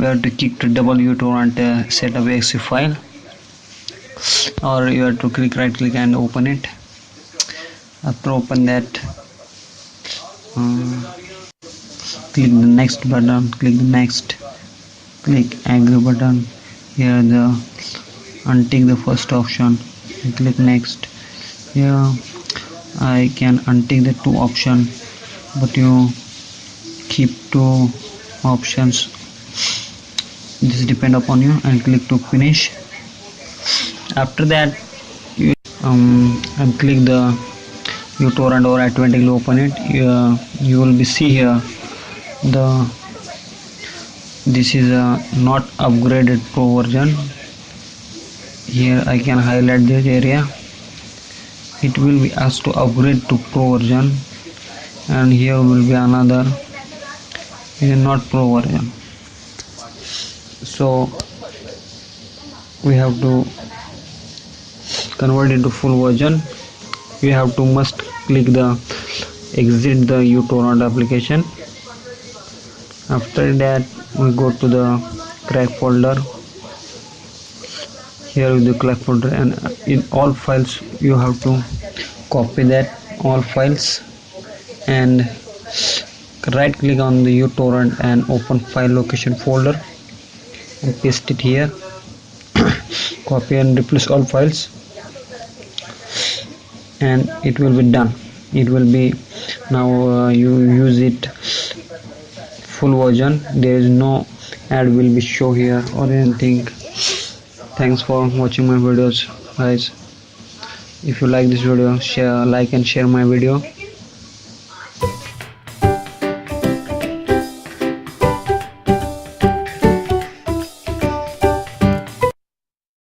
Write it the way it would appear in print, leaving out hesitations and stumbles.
we have to click to double utorrent set of exe file, or you have to right click and open it. After open that, click the next button, click the next, click agree button. Here the untick the first option and click next. Here I can untick the two option, but you keep two options. This depend upon you, and click to finish. After that, you and click the utorrent or automatically open it. You will be see here this is a not upgraded pro version. Here I can highlight this area. It will be asked to upgrade to pro version, and here will be another, it is not pro version. So we have to convert it to full version. We have to must click the exit the utorrent application. After that, we go to the crack folder. Here is the crack folder, and in all files you have to copy that all files and right click on the utorrent and open file location folder and paste it here. Copy and replace all files, and it will be done. It will be now you use it full version. There is no ad will be show here or anything. Thanks for watching my videos, guys. If you like this video, share, like and share my video.